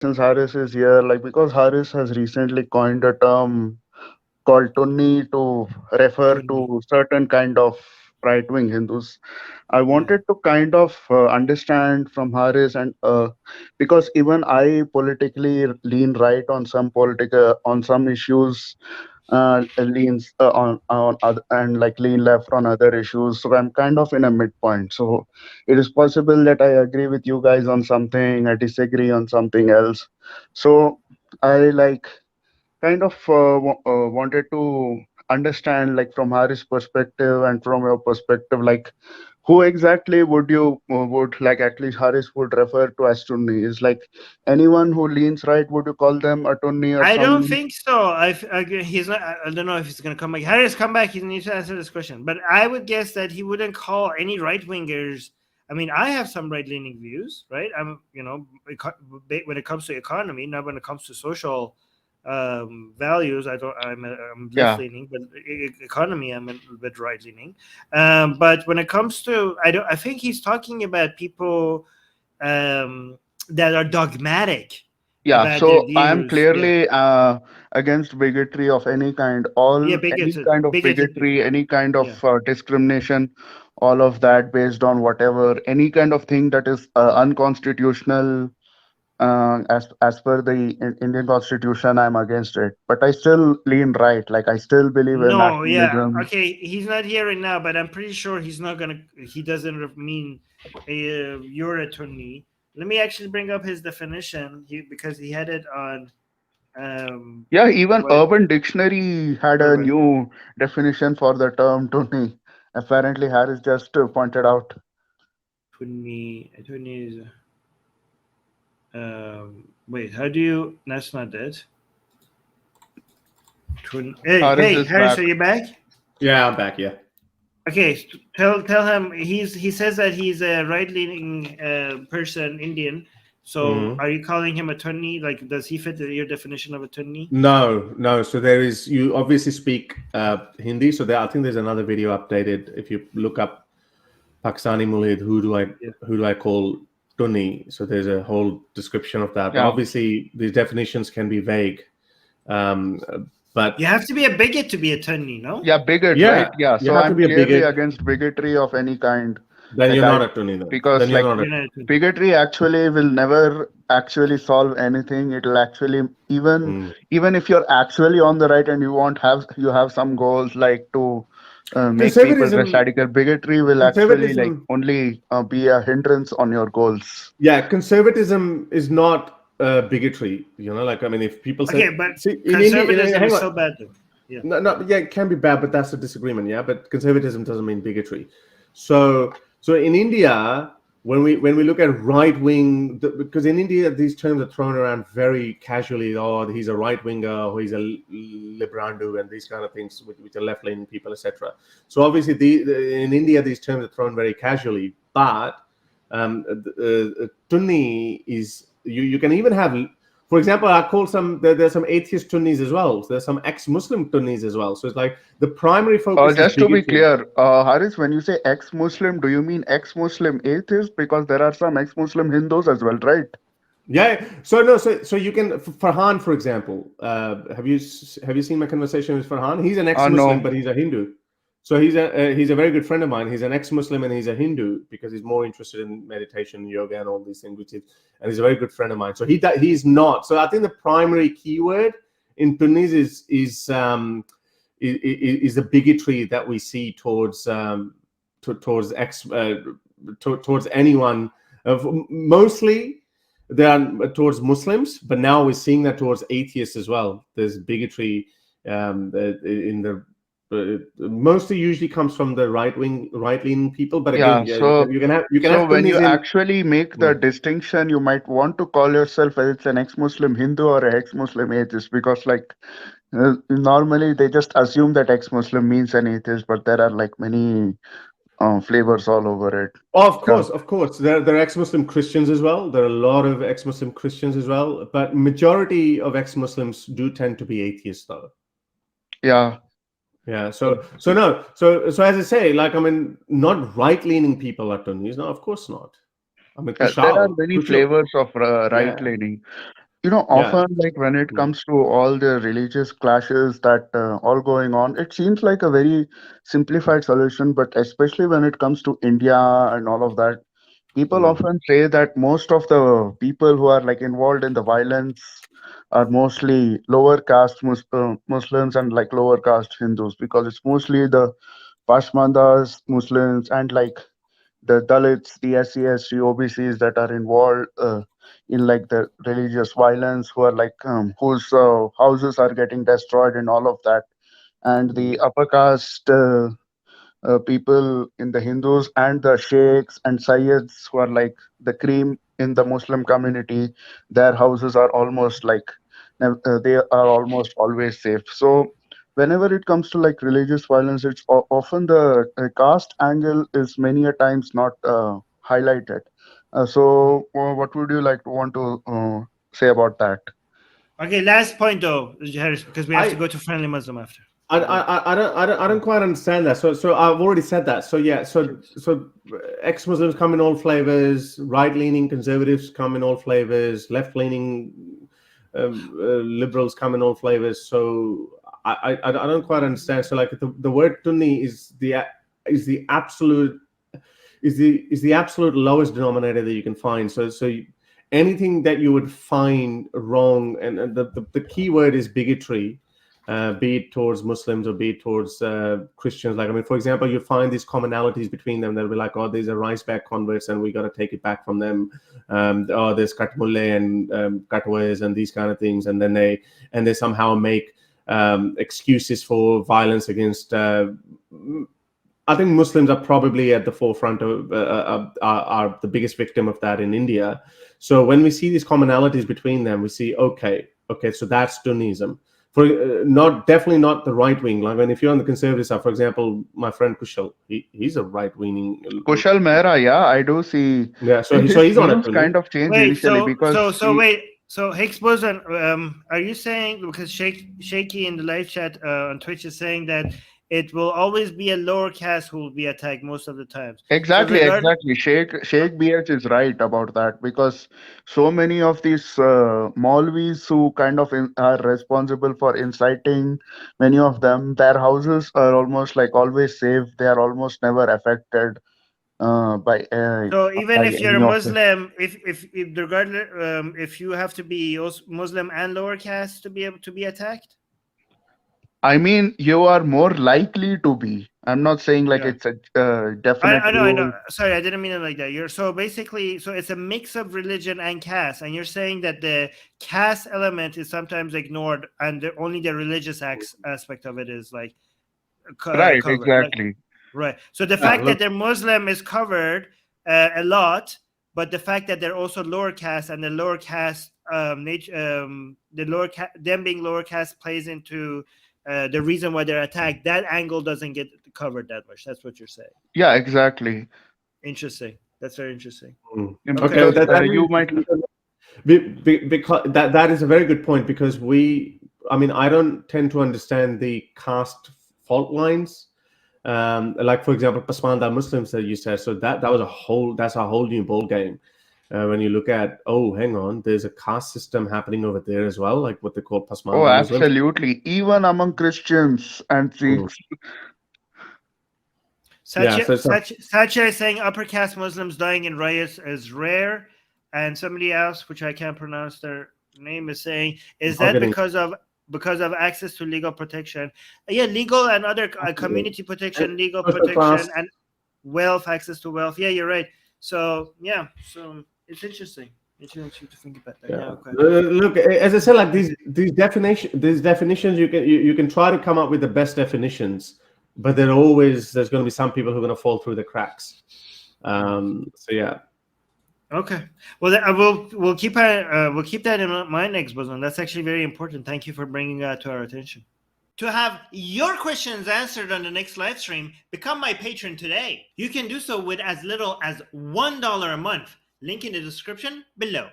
since Harris is here, like because Harris has recently coined a term called Tunni to refer Tunni. to certain kind of right-wing Hindus. I Yeah. wanted to kind of understand from Harris, and because even I politically lean right on some political on some issues, leans on other, and like lean left on other issues. So I'm kind of in a midpoint. So it is possible that I agree with you guys on something, I disagree on something else. So I like kind of wanted to understand, like from Harris' perspective and from your perspective, like who exactly would you would like at least Harris would refer to as Tunni? Is like anyone who leans right, would you call them a Tunni or I don't some? think so. He's not. I don't know if he's going to come back. Harris, come back. You need to answer this question. But I would guess that he wouldn't call any right wingers. I mean, I have some right leaning views, right? I'm, when it comes to economy, not when it comes to social values. I don't. I'm left Yeah, leaning, but economy, I'm a little bit right leaning. But when it comes to, I don't. I think he's talking about people that are dogmatic yeah. about their So I am views. Yeah. clearly against bigotry of any kind, Yeah, any bigoted, kind of bigoted bigotry, people. any kind of Yeah, discrimination, all of that based on whatever, any kind of thing that is unconstitutional. As per the Indian Constitution, I'm against it, but I still lean right. Like I still believe in no, yeah, nationalism. okay. He's not here right now, but I'm pretty sure he's not gonna. He doesn't mean your attorney. Let me actually bring up his definition. Because he had it on Yeah, even what Urban Dictionary had a urban new definition for the term Tony. Apparently, Harris just pointed out. attorney is wait. How do you? That's not it. Hey, Harris hey, is Harris, back. are you back? Yeah, I'm back. Yeah. Okay, tell him he says that he's a right leaning person, Indian. So hmm are you calling him a Tunni? Like, does he fit your definition of a Tunni? No, no. So there is. You obviously speak Hindi. So there, I think there's another video updated. If you look up Pakistani Mulid, Yeah. who do I call Tunni? So there's a whole description of that. But Yeah, obviously, these definitions can be vague. Um, but You have to be a bigot to be a Tunni, no? yeah, bigot, right? yeah, Yeah, you so have to I'm be a clearly bigot. against bigotry of any kind. Then Like you're I, not a Tunni. Then because you're like not a. You're not a Tunni. bigotry actually will never actually solve anything. It'll actually Mm. even if you're actually on the right and you have some goals like to make people less Conservatism. radical, bigotry will actually like Conservatism. only be a hindrance on your goals. Yeah, conservatism is not bigotry. Like I mean, if people Okay, say, but see in India, conservatism hang is on, so bad though. Yeah. no, no, yeah, it can be bad, but that's a disagreement. Yeah, but conservatism doesn't mean bigotry. So in India, when we look at right wing, because in India these terms are thrown around very casually. Oh, he's a right winger, or he's a liberandu, and these kind of things, which are left leaning people, etc. So obviously, in India these terms are thrown very casually, but Tunni is you can even have, for example, I call there's some atheist Tunnis as well. So there's some ex-Muslim Tunnis as well. So it's like the primary focus is Just to be bigotry. clear, Haris, when you say ex-Muslim, do you mean ex-Muslim atheist? Because there are some ex-Muslim Hindus as well, right? Yeah. So no. So you can, Farhan, for example. Have you seen my conversation with Farhan? He's an ex-Muslim, No. but he's a Hindu. So he's a very good friend of mine. He's an ex-Muslim and he's a Hindu because he's more interested in meditation, yoga, and all these things. And he's a very good friend of mine. So he's not. So I think the primary keyword in Tunis is the bigotry that we see towards towards anyone. Mostly they are towards Muslims, but now we're seeing that towards atheists as well. There's bigotry in the mostly usually comes from the right leaning people. But again, Yeah, yeah, so you can so have when you Sunnis in. actually make the distinction, you might want to call yourself as it's an ex-Muslim Hindu or an ex-Muslim atheist, because like normally they just assume that ex-Muslim means an atheist, but there are like many flavors all over it. Oh, Yeah, of course. There are ex-Muslim Christians as well. There are a lot of ex-Muslim Christians as well. But majority of ex-Muslims do tend to be atheists, though. yeah. Yeah. So no. So as I say, like I mean, not right-leaning people are Sunnis. No, of course not. I mean, There are Kushal, many Kushal. flavors of Yeah. right-leaning. Often like when it comes to all the religious clashes that all going on, it seems like a very simplified solution, but especially when it comes to India and all of that, people often say that most of the people who are like involved in the violence are mostly lower caste Muslims and like lower caste Hindus, because it's mostly the Pashmandas Muslims and like the Dalits, the SC, OBCs that are involved in like the religious violence, who are like whose houses are getting destroyed and all of that, and the upper caste people in the Hindus and the sheikhs and sayyids who are like the cream in the Muslim community, their houses are almost like they are almost always safe. So whenever it comes to like religious violence, it's often the caste angle is many a times not highlighted. What would you like to want to say about that? Okay, last point though, Harris, because we have to I go to Friendly Muslim after. I don't quite understand that. So I've already said that. So yeah, so ex-Muslims come in all flavors, right-leaning conservatives come in all flavors, left-leaning liberals come in all flavors. So I don't quite understand. So like the word Tunni is the absolute lowest denominator that you can find. So anything that you would find wrong, and the key word is bigotry. Be it towards Muslims or be it towards Christians. Like, I mean, for example, you find these commonalities between them. They'll be like, oh, these are rice bag converts and we got to take it back from them. Oh, there's Katmulle and Katwes and these kind of things. And then they somehow make excuses for violence against I think Muslims are probably at the forefront of are the biggest victim of that in India. So when we see these commonalities between them, we see, okay, so that's Tunnism. For definitely not the right wing. Like when if you're on the conservative side, for example, my friend Kushal, he's a right wing. Kushal Mehra, yeah, I do see. Yeah, so His he's on a views kind of changed Wait, initially because so Higgs boson, are you saying, because Shaky in the live chat on Twitch is saying that it will always be a lower caste who will be attacked most of the times? exactly. Sheikh BH is right about that, because so many of these Maulvis who kind of are responsible for inciting, many of them, their houses are almost like always safe. They are almost never affected So even by if you're a any of the. Muslim, if regardless, if you have to be Muslim and lower caste to be able to be attacked. I mean, you are more likely to be. I'm not saying like Yeah. it's a definite I rule. know. Sorry, I didn't mean it like that. You're so basically, so it's a mix of religion and caste, and you're saying that the caste element is sometimes ignored, and only the religious aspect of it is like Right, covered. exactly. Right. So the fact that they're Muslim is covered a lot, but the fact that they're also lower caste and the lower caste them being lower caste plays into the reason why they're attacked. That angle doesn't get covered that much. That's what you're saying. Yeah, exactly. Interesting. That's very interesting. Because you might. Because that is a very good point, because I don't tend to understand the caste fault lines. Like for example, Pasmanda Muslims that you said, so that's a whole new ball game. When you look at, hang on, there's a caste system happening over there as well, like what they call Pasmanda Muslims. Absolutely. Even among Christians and Sikhs. Satya is saying upper caste Muslims dying in riots is rare, and somebody else, which I can't pronounce their name, is saying, is that because of access to legal protection? Yeah, legal and other community protection, legal protection, and wealth, access to wealth. Yeah, you're right. So yeah, so it's interesting. It's interesting to think about that. Yeah. Okay. Look, as I said, like these definitions, you can try to come up with the best definitions, but there's going to be some people who are going to fall through the cracks. So yeah. Okay. Well, we'll keep that in mind next, Boson. That's actually very important. Thank you for bringing that to our attention. To have your questions answered on the next live stream, become my patron today. You can do so with as little as $1 a month. Link in the description below.